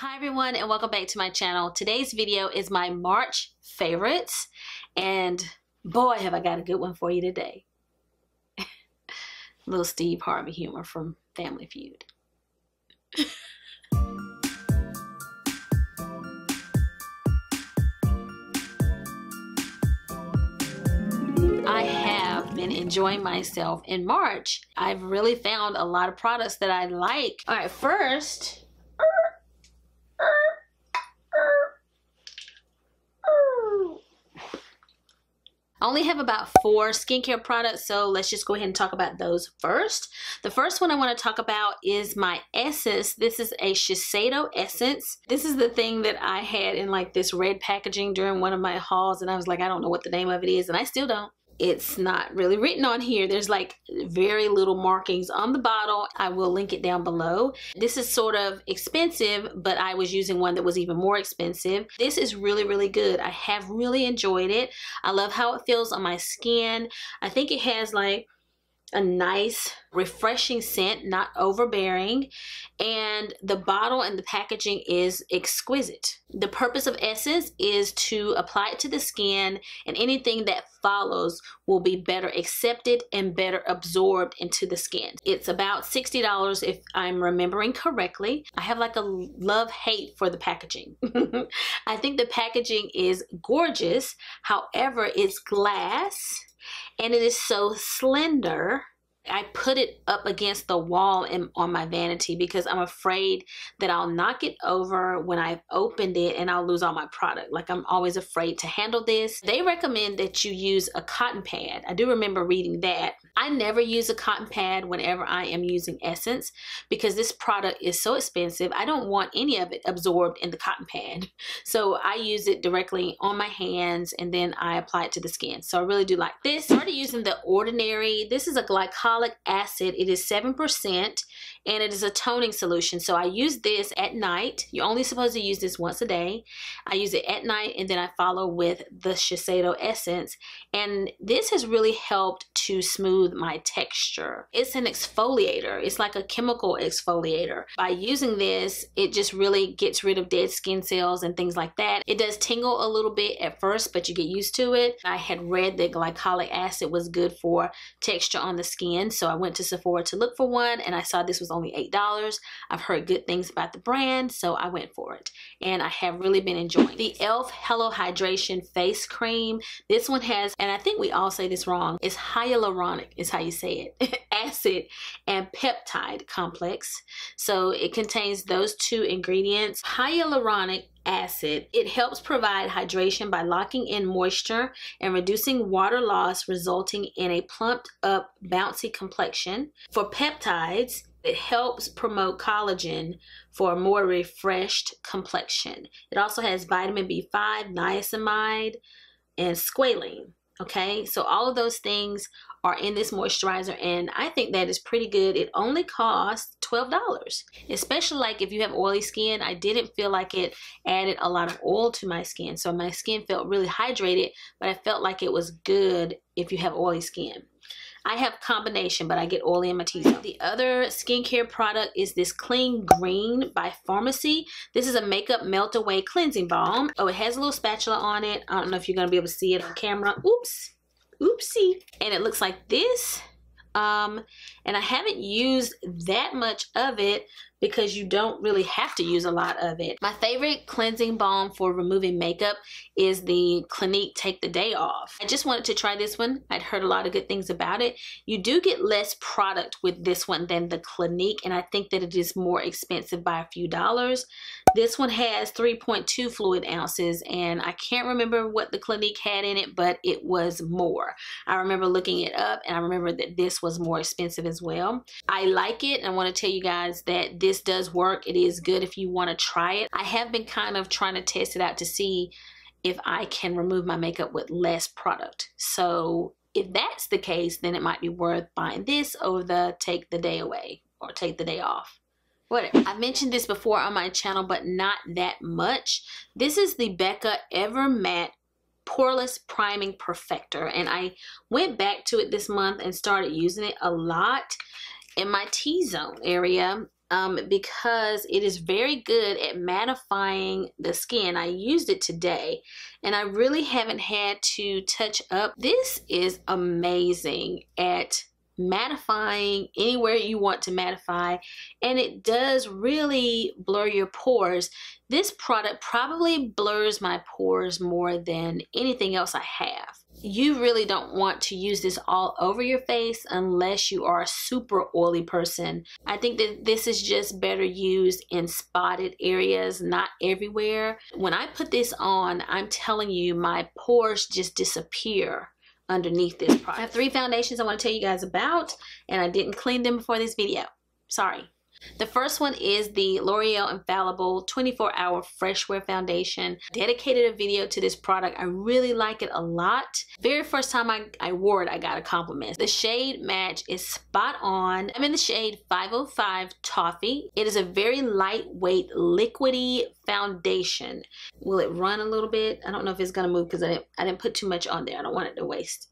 Hi everyone, and welcome back to my channel. Today's video is my March favorites, and boy have I got a good one for you today. Little Steve Harvey humor from Family Feud. I have been enjoying myself in March. I've really found a lot of products that I like. All right, first, I only have about 4 skincare products, so let's just go ahead and talk about those first. The first one I want to talk about is my essence. This is a Shiseido essence. This is the thing that I had in like this red packaging during one of my hauls, and I was like, I don't know what the name of it is, and I still don't. It's not really written on here. There's like very little markings on the bottle. I will link it down below. This is sort of expensive, but I was using one that was even more expensive. This is really, really good. I have really enjoyed it. I love how it feels on my skin. I think it has like a nice refreshing scent, not overbearing, and the bottle and the packaging is exquisite. The purpose of essence is to apply it to the skin, and anything that follows will be better accepted and better absorbed into the skin. It's about $60 if I'm remembering correctly. I have like a love-hate for the packaging. I think the packaging is gorgeous. However, it's glass and it is so slender. I put it up against the wall on my vanity because I'm afraid that I'll knock it over when I've opened it and I'll lose all my product. Like, I'm always afraid to handle this. They recommend that you use a cotton pad. I do remember reading that. I never use a cotton pad whenever I am using essence because this product is so expensive. I don't want any of it absorbed in the cotton pad. So I use it directly on my hands and then I apply it to the skin. So I really do like this. I started using the Ordinary. This is a glycolic acid. It is 7% and it is a toning solution. So I use this at night. You're only supposed to use this once a day. I use it at night and then I follow with the Shiseido essence. And this has really helped to smooth my texture. It's an exfoliator. It's like a chemical exfoliator. By using this, it just really gets rid of dead skin cells and things like that. It does tingle a little bit at first, but you get used to it. I had read that glycolic acid was good for texture on the skin, so I went to Sephora to look for one and I saw this was only $8. I've heard good things about the brand, so I went for it and I have really been enjoying the E.l.f. Hello Hydration Face Cream. This one has, and I think we all say this wrong, it's hyaluronic is how you say it, acid and peptide complex. So it contains those 2 ingredients. Hyaluronic acid, it helps provide hydration by locking in moisture and reducing water loss, resulting in a plumped up bouncy complexion. For peptides, it helps promote collagen for a more refreshed complexion. It also has vitamin B5, niacinamide, and squalene. Okay, so all of those things are in this moisturizer and I think that is pretty good. It only costs $12, especially like if you have oily skin. I didn't feel like it added a lot of oil to my skin, so my skin felt really hydrated, but I felt like it was good if you have oily skin. I have combination, but I get oily in my T-zone. The other skincare product is this Clean Green by Farmacy. This is a makeup melt away cleansing balm. Oh, it has a little spatula on it. I don't know if you're gonna be able to see it on camera. Oops, oopsie. And it looks like this. And I haven't used that much of it because you don't really have to use a lot of it. My favorite cleansing balm for removing makeup is the Clinique Take the Day Off. I just wanted to try this one. I'd heard a lot of good things about it. You do get less product with this one than the Clinique, and I think that it is more expensive by a few dollars. This one has 3.2 fluid ounces, and I can't remember what the Clinique had in it, but it was more. I remember looking it up, and I remember that this was more expensive as well. I like it, and I want to tell you guys that this does work. It is good if you want to try it. I have been kind of trying to test it out to see if I can remove my makeup with less product. So if that's the case, then it might be worth buying this over the Take the Day Away or Take the Day Off. Whatever. I've mentioned this before on my channel, but not that much. This is the BECCA Ever Matte Poreless Priming Perfector, and I went back to it this month and started using it a lot in my T-zone area. because it is very good at mattifying the skin. I used it today and I really haven't had to touch up. This is amazing at mattifying anywhere you want to mattify, and it does really blur your pores. This product probably blurs my pores more than anything else I have. You really don't want to use this all over your face unless you are a super oily person. I think that this is just better used in spotted areas, not everywhere. When I put this on, I'm telling you, my pores just disappear underneath this product. I have 3 foundations I want to tell you guys about, and I didn't clean them before this video. Sorry. The first one is the L'Oreal Infallible 24-Hour Fresh Wear Foundation. Dedicated a video to this product. I really like it a lot. Very first time I wore it, I got a compliment. The shade match is spot on. I'm in the shade 505 Toffee. It is a very lightweight, liquidy foundation. Will it run a little bit? I don't know if it's gonna move because I didn't put too much on there. I don't want it to waste.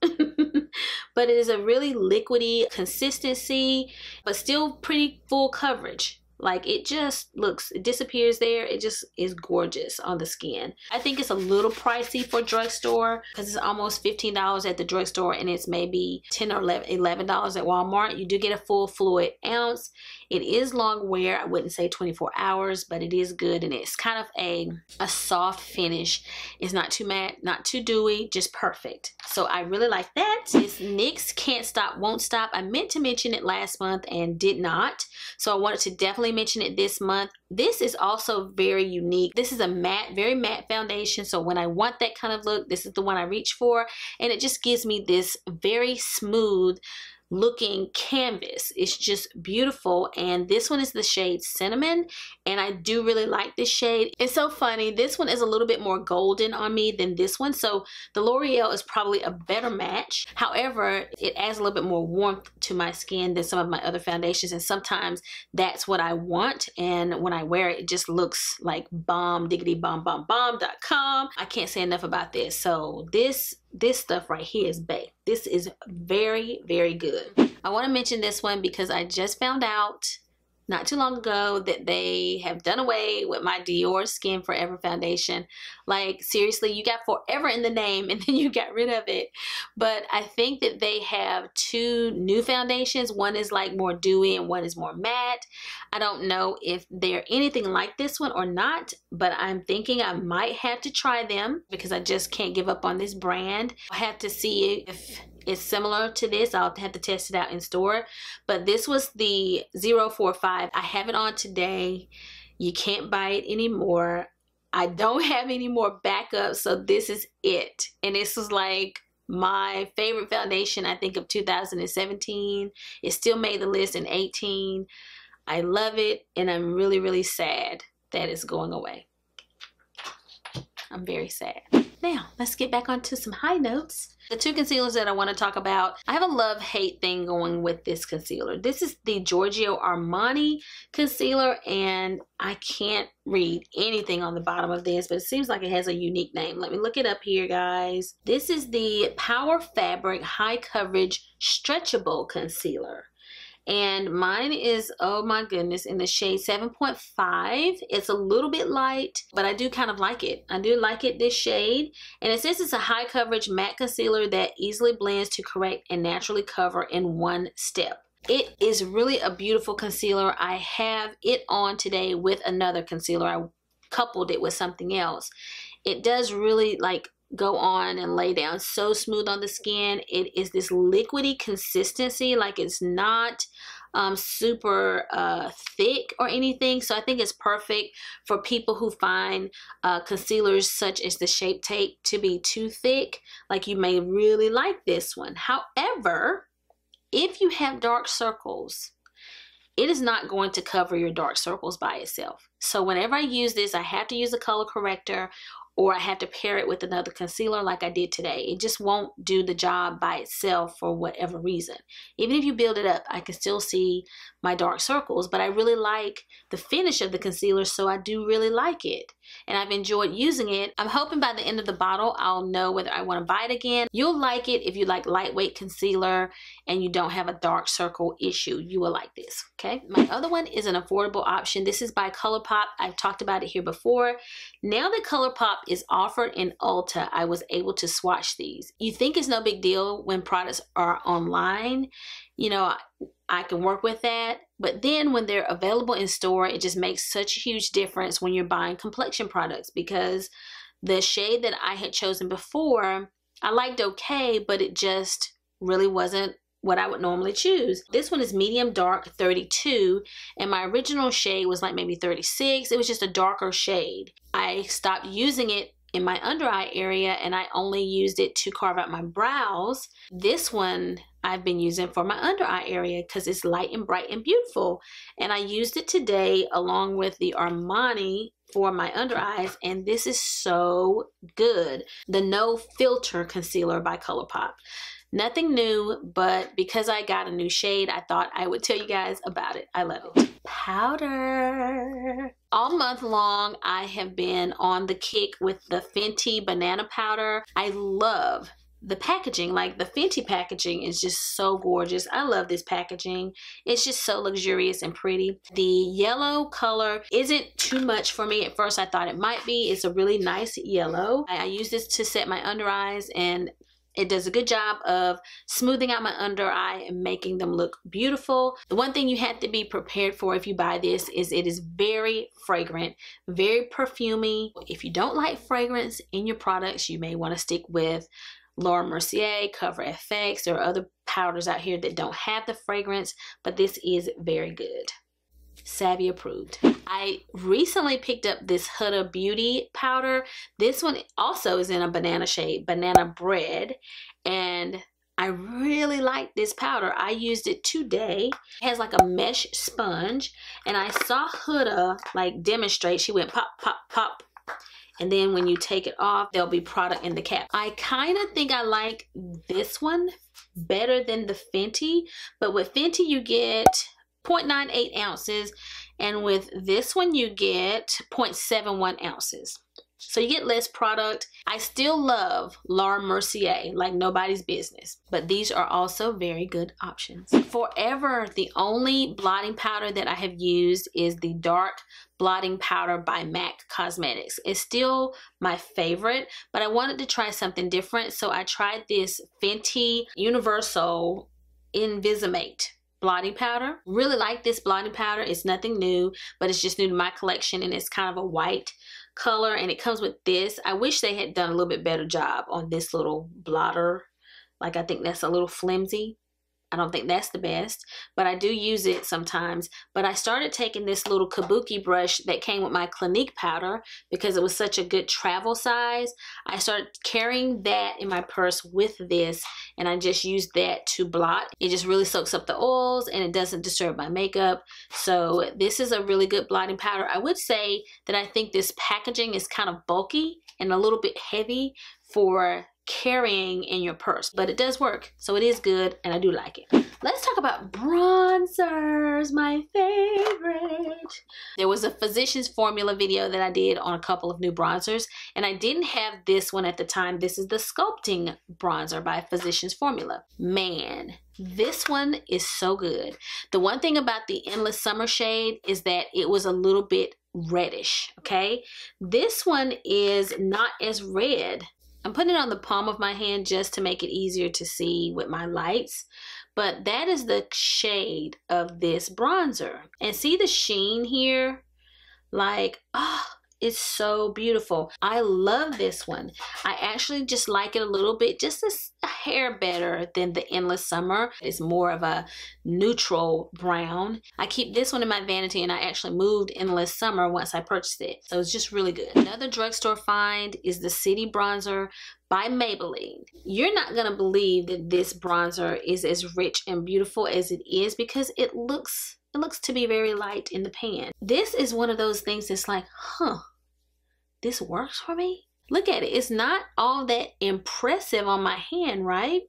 But it is a really liquidy consistency, but still pretty full coverage. Like, it just looks, it disappears there. It just is gorgeous on the skin. I think it's a little pricey for drugstore because it's almost $15 at the drugstore, and it's maybe $10 or $11 at Walmart. You do get a full fluid ounce. It is long wear. I wouldn't say 24 hours, but it is good, and it's kind of a soft finish. It's not too matte, not too dewy, just perfect. So I really like that. It's NYX Can't Stop, Won't Stop. I meant to mention it last month and did not. So I wanted to definitely mention it this month. This is also very unique. This is a matte, very matte foundation. So when I want that kind of look, this is the one I reach for. And it just gives me this very smooth looking canvas. It's just beautiful, and this one is the shade Cinnamon, and I do really like this shade. It's so funny, this one is a little bit more golden on me than this one, so the L'Oreal is probably a better match. However, it adds a little bit more warmth to my skin than some of my other foundations, and sometimes that's what I want, and when I wear it, it just looks like bomb diggity bomb bomb bomb.com. I can't say enough about this. So this stuff right here is bae. This is very, very good. I want to mention this one because I just found out not too long ago that they have done away with my Dior Skin Forever foundation. Like, seriously, you got forever in the name and then you got rid of it. But I think that they have 2 new foundations. One is like more dewy and one is more matte. I don't know if they're anything like this one or not, but I'm thinking I might have to try them because I just can't give up on this brand. I have to see if it's similar to this. I'll have to test it out in store. But this was the 045. I have it on today. You can't buy it anymore. I don't have any more backups, so this is it. And this was like my favorite foundation, I think, of 2017. It still made the list in 18. I love it, and I'm really, really sad that it's going away. I'm very sad. Now, let's get back onto some high notes. The 2 concealers that I want to talk about, I have a love-hate thing going with this concealer. This is the Giorgio Armani concealer, and I can't read anything on the bottom of this, but it seems like it has a unique name. Let me look it up here, guys. This is the Power Fabric High Coverage Stretchable Concealer. And mine is, oh my goodness, in the shade 7.5. It's a little bit light, but I do kind of like it. I do like it, this shade. And it says it's a high coverage matte concealer that easily blends to correct and naturally cover in one step. It is really a beautiful concealer. I have it on today with another concealer. I coupled it with something else. It does really like go on and lay down so smooth on the skin. It is this liquidy consistency, like it's not super thick or anything. So I think it's perfect for people who find concealers such as the Shape Tape to be too thick. Like, you may really like this one. However, if you have dark circles, it is not going to cover your dark circles by itself. So whenever I use this, I have to use a color corrector, or I have to pair it with another concealer like I did today. It just won't do the job by itself for whatever reason. Even if you build it up, I can still see my dark circles, but I really like the finish of the concealer, so I do really like it. And I've enjoyed using it. I'm hoping by the end of the bottle, I'll know whether I want to buy it again. You'll like it if you like lightweight concealer and you don't have a dark circle issue. You will like this, okay? My other one is an affordable option. This is by ColourPop. I've talked about it here before. Now that ColourPop is offered in Ulta, I was able to swatch these. You think it's no big deal when products are online. You know, I can work with that, but then when they're available in store, it just makes such a huge difference when you're buying complexion products, because the shade that I had chosen before, I liked okay, but it just really wasn't what I would normally choose. This one is medium dark 32, and my original shade was like maybe 36. It was just a darker shade. I stopped using it in my under eye area and I only used it to carve out my brows. This one I've been using for my under eye area because it's light and bright and beautiful. And I used it today along with the Armani for my under eyes, and this is so good. The No Filter Concealer by ColourPop. Nothing new, but because I got a new shade, I thought I would tell you guys about it. I love it. Powder. All month long, I have been on the kick with the Fenty banana powder. I love the packaging. Like, the Fenty packaging is just so gorgeous. I love this packaging. It's just so luxurious and pretty. The yellow color isn't too much for me. At first I thought it might be. It's a really nice yellow. I use this to set my under eyes, and it does a good job of smoothing out my under eye and making them look beautiful. The one thing you have to be prepared for if you buy this is it is very fragrant, very perfumey. If you don't like fragrance in your products, you may want to stick with Laura Mercier, Cover FX. There are other powders out here that don't have the fragrance, but this is very good. Savvy approved. I recently picked up this Huda Beauty powder. This one also is in a banana shade, Banana Bread, and I really like this powder. I used it today. It has like a mesh sponge, and I saw Huda like demonstrate. She went pop, pop, pop, and then when you take it off, there'll be product in the cap. I kind of think I like this one better than the Fenty, but with Fenty you get 0.98 ounces, and with this one you get 0.71 ounces. So you get less product. I still love Laura Mercier like nobody's business, but these are also very good options. Forever, the only blotting powder that I have used is the dark blotting powder by MAC Cosmetics. It's still my favorite, but I wanted to try something different, so I tried this Fenty Universal Invisimate blotting powder. Really like this blotting powder. It's nothing new, but it's just new to my collection, and it's kind of a white color, and it comes with this. I wish they had done a little bit better job on this little blotter. Like, I think that's a little flimsy. I don't think that's the best, but I do use it sometimes. But I started taking this little kabuki brush that came with my Clinique powder because it was such a good travel size. I started carrying that in my purse with this, and I just used that to blot. It just really soaks up the oils, and it doesn't disturb my makeup. So this is a really good blotting powder. I would say that I think this packaging is kind of bulky and a little bit heavy for carrying in your purse, but it does work, so it is good, and I do like it. Let's talk about bronzers, my favorite. There was a Physicians Formula video that I did on a couple of new bronzers, and I didn't have this one at the time. This is the Sculpting Bronzer by Physicians Formula. Man, this one is so good. The one thing about the Endless Summer shade is that it was a little bit reddish, okay? This one is not as red. I'm putting it on the palm of my hand just to make it easier to see with my lights. But that is the shade of this bronzer. And see the sheen here? Like, oh, it's so beautiful. I love this one. I actually just like it a little bit, just a hair better than the Endless Summer. It's more of a neutral brown. I keep this one in my vanity, and I actually moved Endless Summer once I purchased it. So it's just really good. Another drugstore find is the City Bronzer by Maybelline. You're not gonna believe that this bronzer is as rich and beautiful as it is because it looks to be very light in the pan. This is one of those things that's like, huh, this works for me? Look at it. It's not all that impressive on my hand, right?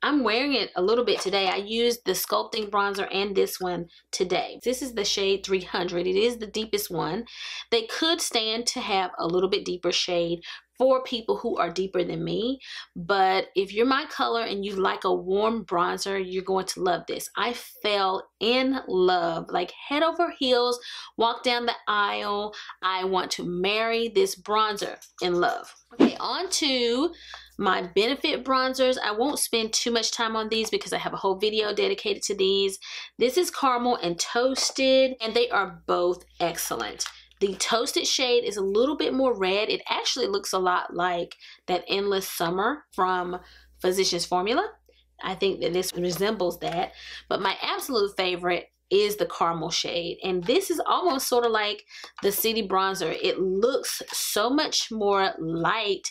I'm wearing it a little bit today. I used the sculpting bronzer and this one today. This is the shade 300. It is the deepest one. They could stand to have a little bit deeper shade for people who are deeper than me, but if you're my color and you like a warm bronzer, you're going to love this. I fell in love, like head over heels, walk down the aisle. I want to marry this bronzer in love. Okay, on to my Benefit bronzers. I won't spend too much time on these because I have a whole video dedicated to these. This is Caramel and Toasted, and they are both excellent. The Toasted shade is a little bit more red. It actually looks a lot like that Endless Summer from Physicians Formula. I think that this resembles that, but my absolute favorite is the caramel shade, and this is almost sort of like the City bronzer. It looks so much more light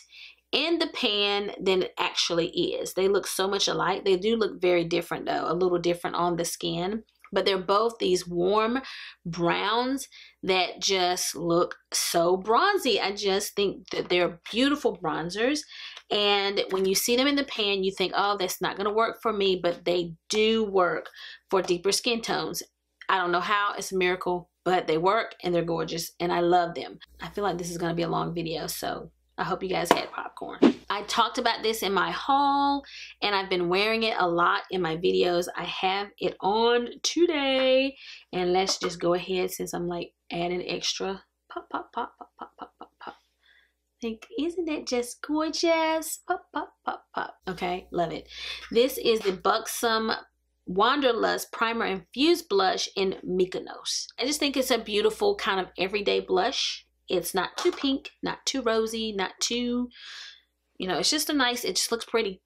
in the pan than it actually is. They look so much alike. They do look very different though, a little different on the skin, but they're both these warm browns that just look so bronzy. I just think that they're beautiful bronzers, and when you see them in the pan, you think, oh, that's not going to work for me, but they do work for deeper skin tones. I don't know how, it's a miracle, but they work and they're gorgeous and I love them. I feel like this is going to be a long video, so I hope you guys had popcorn. I talked about this in my haul and I've been wearing it a lot in my videos. I have it on today, and let's just go ahead, since I'm like adding extra. Pop, pop, pop, pop, pop, pop, pop, pop. Like, isn't that just gorgeous? Pop, pop, pop, pop. Okay, love it. This is the Buxom Wanderlust Primer Infused Blush in Mykonos. I just think it's a beautiful kind of everyday blush. It's not too pink, not too rosy, not too, you know, it's just a nice, it just looks pretty.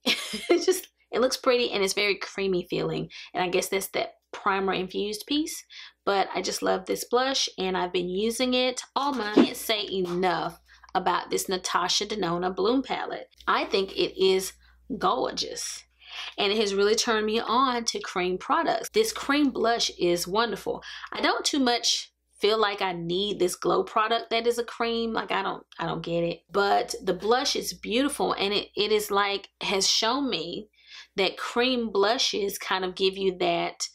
It looks pretty and it's very creamy feeling. And I guess that's that primer infused piece. But I just love this blush and I've been using it all month. I can't say enough about this Natasha Denona Bloom palette. I think it is gorgeous. And it has really turned me on to cream products. This cream blush is wonderful. I don't too much feel like I need this glow product that is a cream. Like I don't get it. But the blush is beautiful, and it is like, has shown me that cream blushes kind of give you that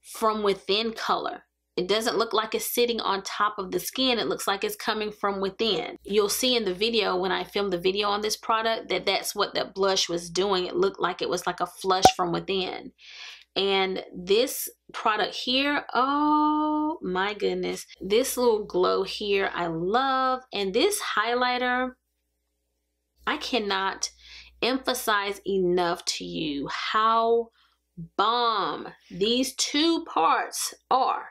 from within color. It doesn't look like it's sitting on top of the skin. It looks like it's coming from within. You'll see in the video, when I filmed the video on this product, that that's what that blush was doing. It looked like it was like a flush from within. And this product here, oh my goodness. This little glow here, I love. And this highlighter, I cannot emphasize enough to you how bomb these two parts are,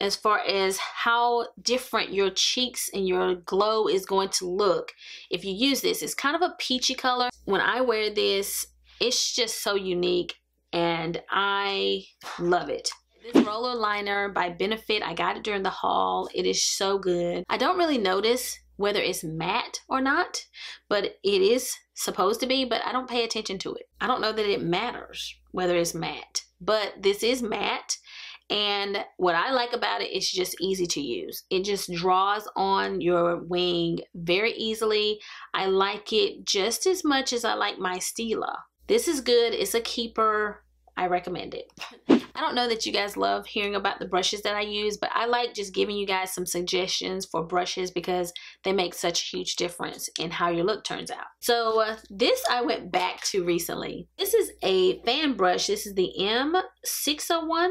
as far as how different your cheeks and your glow is going to look if you use this. It's kind of a peachy color. When I wear this, it's just so unique and I love it. This roller liner by Benefit, I got it during the haul. It is so good. I don't really notice whether it's matte or not, but it is supposed to be, but I don't pay attention to it. I don't know that it matters whether it's matte, but this is matte. And what I like about it, it's just easy to use. It just draws on your wing very easily. I like it just as much as I like my Stila. This is good. It's a keeper. I recommend it. I don't know that you guys love hearing about the brushes that I use, but I like just giving you guys some suggestions for brushes because they make such a huge difference in how your look turns out. So this I went back to recently. This is a fan brush. This is the M601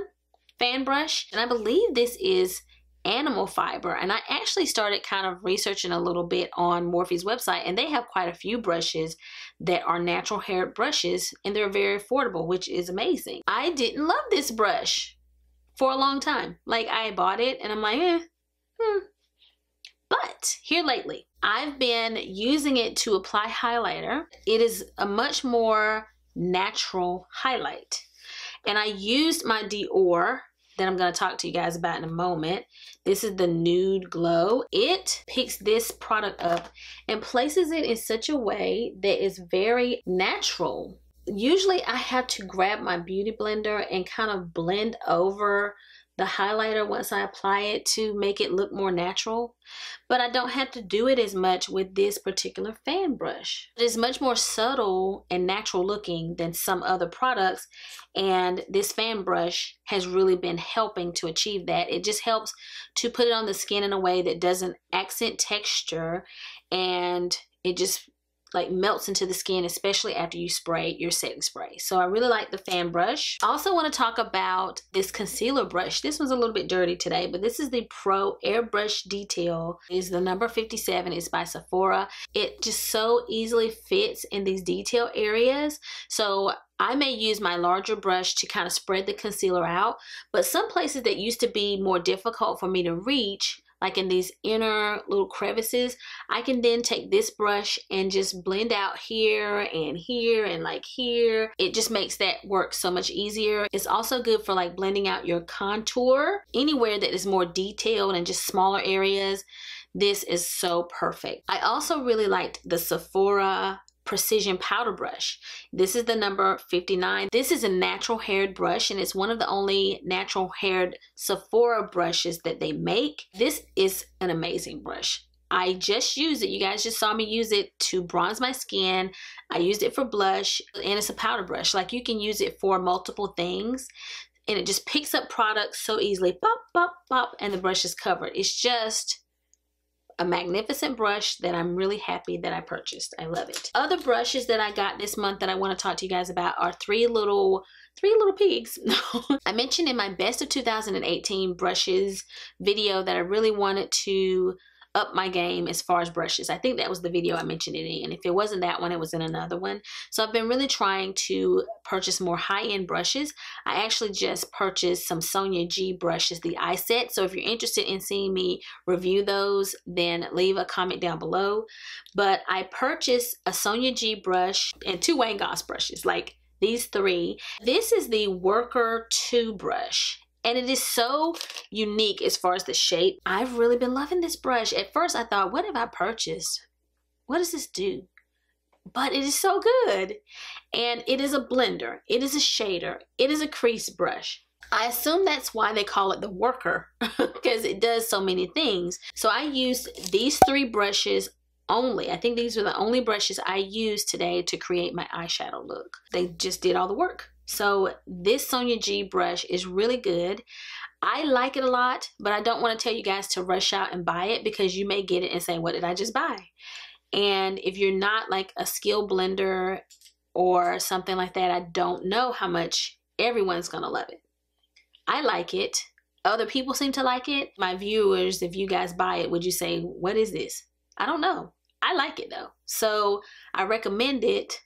fan brush, and I believe this is animal fiber. And I actually started kind of researching a little bit on Morphe's website, and they have quite a few brushes that are natural hair brushes, and they're very affordable, which is amazing. I didn't love this brush for a long time. Like, I bought it and I'm like, But here lately, I've been using it to apply highlighter. It is a much more natural highlight. And I used my Dior that I'm going to talk to you guys about in a moment. This is the Nude Glow. It picks this product up and places it in such a way that is very natural. Usually I have to grab my beauty blender and kind of blend over the highlighter once I apply it to make it look more natural, but I don't have to do it as much with this particular fan brush. It is much more subtle and natural looking than some other products, and this fan brush has really been helping to achieve that. It just helps to put it on the skin in a way that doesn't accent texture, and it just like melts into the skin, especially after you spray your setting spray. So I really like the fan brush. I also want to talk about this concealer brush. This one's a little bit dirty today, but this is the Pro Airbrush Detail. It is the number 57. It's by Sephora. It just so easily fits in these detail areas. So I may use my larger brush to kind of spread the concealer out, but some places that used to be more difficult for me to reach, like in these inner little crevices, I can then take this brush and just blend out here and like here. It just makes that work so much easier. It's also good for like blending out your contour. Anywhere that is more detailed and just smaller areas, this is so perfect. I also really liked the Sephora Precision Powder Brush. This is the number 59. This is a natural haired brush, and it's one of the only natural haired Sephora brushes that they make. This is an amazing brush. I just used it. You guys just saw me use it to bronze my skin. I used it for blush, and it's a powder brush. Like, you can use it for multiple things, and it just picks up products so easily. Pop, pop, pop, and the brush is covered. It's just a magnificent brush that I'm really happy that I purchased. I love it. Other brushes that I got this month that I want to talk to you guys about are three little pigs. I mentioned in my best of 2018 brushes video that I really wanted to up my game as far as brushes. I think that was the video I mentioned it in. If it wasn't that one, it was in another one. So I've been really trying to purchase more high-end brushes. I actually just purchased some Sonia G brushes, the eye set. So if you're interested in seeing me review those, then leave a comment down below. But I purchased a Sonia G brush and two Wayne Goss brushes, like these three. This is the Worker 2 brush, and it is so unique as far as the shape. I've really been loving this brush. At first I thought, what have I purchased? What does this do? But it is so good. And it is a blender. It is a shader. It is a crease brush. I assume that's why they call it the Worker, because it does so many things. So I used these three brushes only. I think these are the only brushes I used today to create my eyeshadow look. They just did all the work. So this Sonia G brush is really good. I like it a lot, but I don't want to tell you guys to rush out and buy it, because you may get it and say, what did I just buy? And if you're not like a skill blender or something like that, I don't know how much everyone's gonna love it. I like it. Other people seem to like it. My viewers, if you guys buy it, would you say, what is this? I don't know. I like it though. So I recommend it,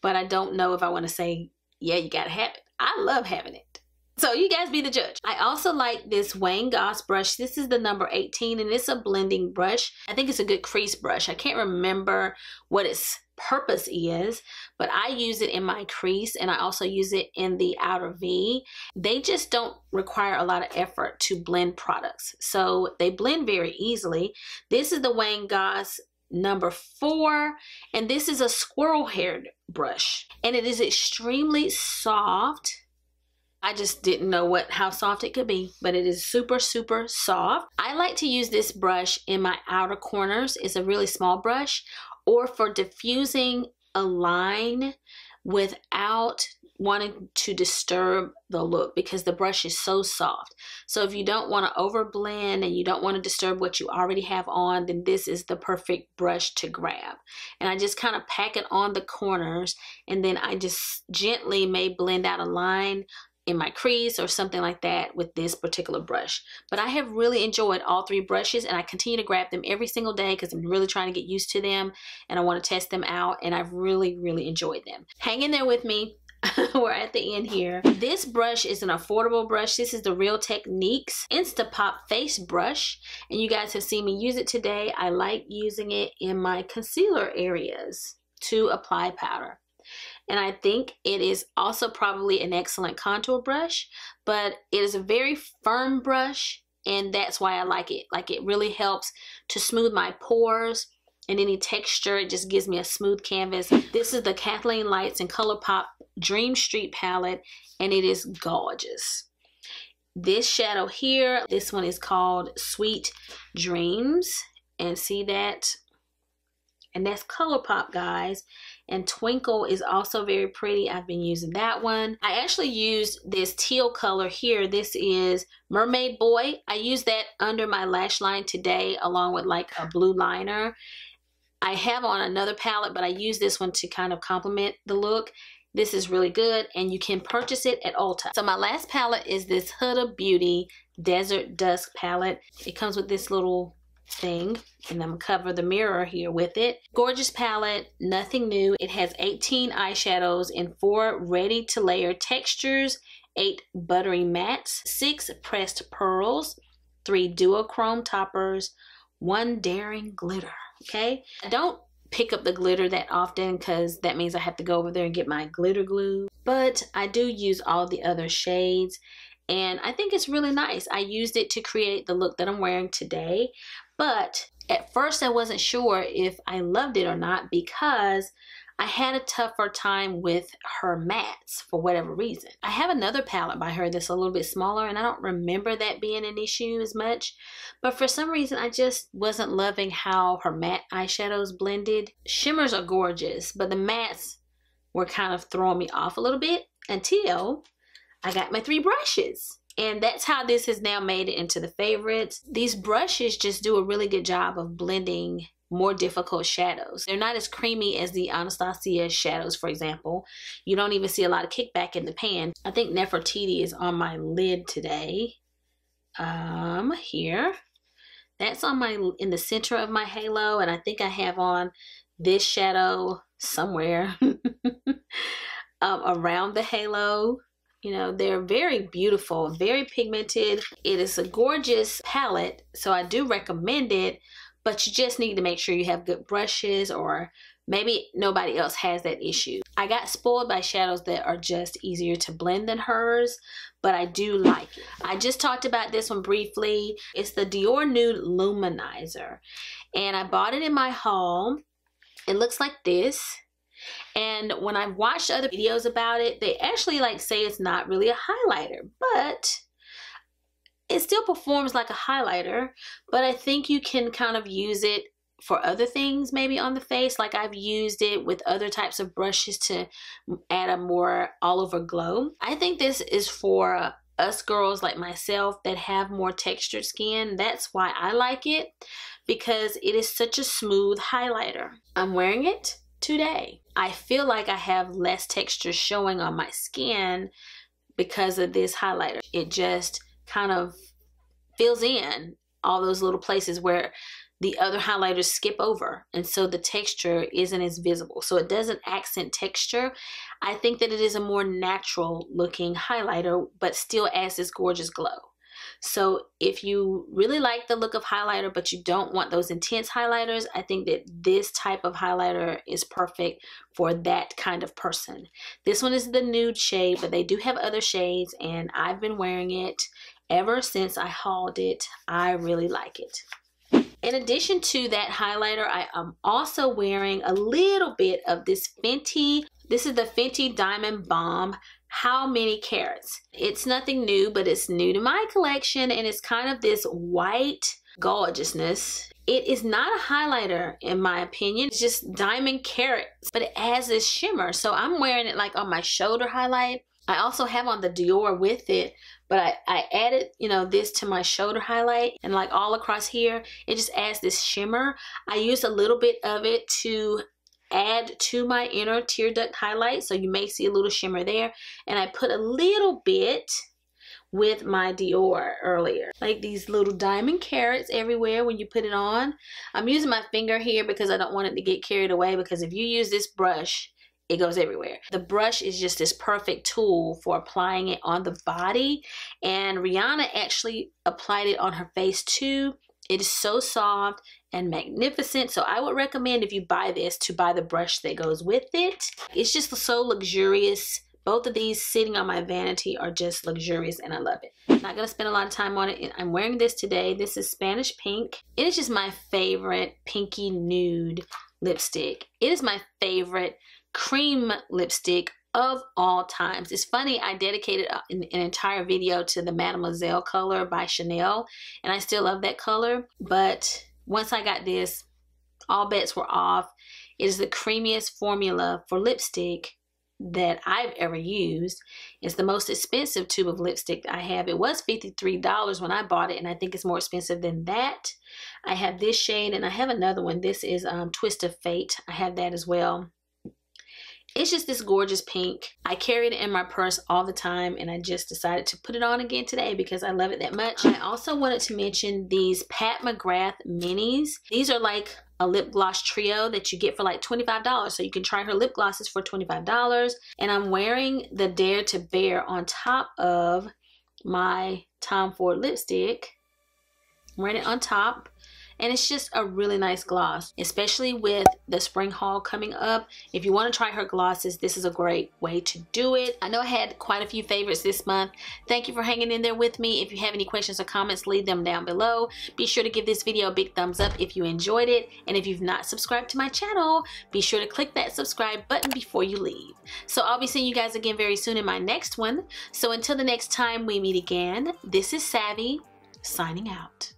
but I don't know if I want to say, yeah, you gotta have it. I love having it. So you guys be the judge. I also like this Wayne Goss brush. This is the number 18, and it's a blending brush. I think it's a good crease brush. I can't remember what its purpose is, but I use it in my crease, and I also use it in the outer V. They just don't require a lot of effort to blend products, so they blend very easily. This is the Wayne Goss number 4, and this is a squirrel haired brush, and it is extremely soft. I just didn't know how soft it could be, but it is super, super soft. I like to use this brush in my outer corners. It's a really small brush, or for diffusing a line without wanting to disturb the look, because the brush is so soft. So if you don't want to over blend and you don't want to disturb what you already have on, then this is the perfect brush to grab. And I just kind of pack it on the corners, and then I just gently may blend out a line in my crease or something like that with this particular brush. But I have really enjoyed all three brushes, and I continue to grab them every single day because I'm really trying to get used to them, and I want to test them out, and I've really, really enjoyed them. Hang in there with me. We're at the end here. This brush is an affordable brush. This is the Real Techniques Instapop Face Brush, and you guys have seen me use it today. I like using it in my concealer areas to apply powder. And I think it is also probably an excellent contour brush, but it is a very firm brush, and that's why I like it. Like, it really helps to smooth my pores and any texture. It just gives me a smooth canvas. This is the Kathleen Lights and ColourPop Dream Street palette, and it is gorgeous. this shadow here. This one is called Sweet Dreams, and see that? And that's ColourPop, guys. And Twinkle is also very pretty. I've been using that one. I actually used this teal color here. This is Mermaid Boy. I used that under my lash line today along with like a blue liner. I have on another palette, but I use this one to kind of complement the look. This is really good, and you can purchase it at Ulta. So my last palette is this Huda Beauty Desert Dusk palette. It comes with this little thing, and I'm gonna cover the mirror here with it. Gorgeous palette, nothing new. It has 18 eyeshadows in 4 ready to layer textures, 8 buttery mattes, 6 pressed pearls, 3 duochrome toppers, 1 daring glitter. Okay, I don't pick up the glitter that often because that means I have to go over there and get my glitter glue, but I do use all the other shades, and I think it's really nice. I used it to create the look that I'm wearing today, but at first I wasn't sure if I loved it or not because I had a tougher time with her mattes for whatever reason. I have another palette by her that's a little bit smaller, and I don't remember that being an issue as much, but for some reason I just wasn't loving how her matte eyeshadows blended. Shimmers are gorgeous, but the mattes were kind of throwing me off a little bit until I got my 3 brushes. And that's how this has now made it into the favorites. These brushes just do a really good job of blending more difficult shadows. They're not as creamy as the Anastasia shadows, for example. You don't even see a lot of kickback in the pan. I think Nefertiti is on my lid today. Here. That's on in the center of my halo, and I think I have on this shadow somewhere around the halo. You know, they're very beautiful, very pigmented. It is a gorgeous palette, so I do recommend it, but you just need to make sure you have good brushes, or maybe nobody else has that issue. I got spoiled by shadows that are just easier to blend than hers, but I do like it. I just talked about this one briefly. It's the Dior Nude Luminizer, and I bought it in my haul. It looks like this. And when I've watched other videos about it, they actually like say it's not really a highlighter, but it still performs like a highlighter. But I think you can kind of use it for other things maybe on the face. Like I've used it with other types of brushes to add a more all over glow. I think this is for us girls like myself that have more textured skin. That's why I like it, because it is such a smooth highlighter. I'm wearing it today. I feel like I have less texture showing on my skin because of this highlighter. It just kind of fills in all those little places where the other highlighters skip over, and so the texture isn't as visible. So it doesn't accent texture. I think that it is a more natural looking highlighter, but still adds this gorgeous glow. So if you really like the look of highlighter, but you don't want those intense highlighters, I think that this type of highlighter is perfect for that kind of person. This one is the nude shade, but they do have other shades, and I've been wearing it ever since I hauled it. I really like it. In addition to that highlighter, I am also wearing a little bit of this Fenty. This is the Fenty Diamond Balm How Many Carats. It's nothing new, but it's new to my collection, and it's kind of this white gorgeousness. It is not a highlighter in my opinion. It's just diamond carats, but it has this shimmer. So I'm wearing it like on my shoulder highlight. I also have on the Dior with it, but I added, you know, this to my shoulder highlight, and like all across here, it just adds this shimmer. I used a little bit of it to add to my inner tear duct highlight, so you may see a little shimmer there, and I put a little bit with my Dior earlier, like these little diamond carats everywhere when you put it on. I'm using my finger here because I don't want it to get carried away, because if you use this brush, it goes everywhere. The brush is just this perfect tool for applying it on the body, and Rihanna actually applied it on her face too. It is so soft and magnificent, so I would recommend, if you buy this, to buy the brush that goes with it. It's just so luxurious. Both of these sitting on my vanity are just luxurious, and I love it. I'm not gonna spend a lot of time on it. I'm wearing this today. This is Spanish Pink. It is just my favorite pinky nude lipstick. It is my favorite cream lipstick of all times. It's funny, I dedicated an entire video to the Mademoiselle color by Chanel, and I still love that color, but once I got this, all bets were off. It is the creamiest formula for lipstick that I've ever used. It's the most expensive tube of lipstick I have. It was $53 when I bought it, and I think it's more expensive than that. I have this shade, and I have another one. This is Twist of Fate. I have that as well. It's just this gorgeous pink. I carry it in my purse all the time, and I just decided to put it on again today because I love it that much. I also wanted to mention these Pat McGrath minis. These are like a lip gloss trio that you get for like $25. So you can try her lip glosses for $25. And I'm wearing the Dare to Bear on top of my Tom Ford lipstick. I'm wearing it on top. And it's just a really nice gloss, especially with the spring haul coming up. If you want to try her glosses, this is a great way to do it. I know I had quite a few favorites this month. Thank you for hanging in there with me. If you have any questions or comments, leave them down below. Be sure to give this video a big thumbs up if you enjoyed it. And if you've not subscribed to my channel, be sure to click that subscribe button before you leave. So I'll be seeing you guys again very soon in my next one. So until the next time we meet again, this is Savvy, signing out.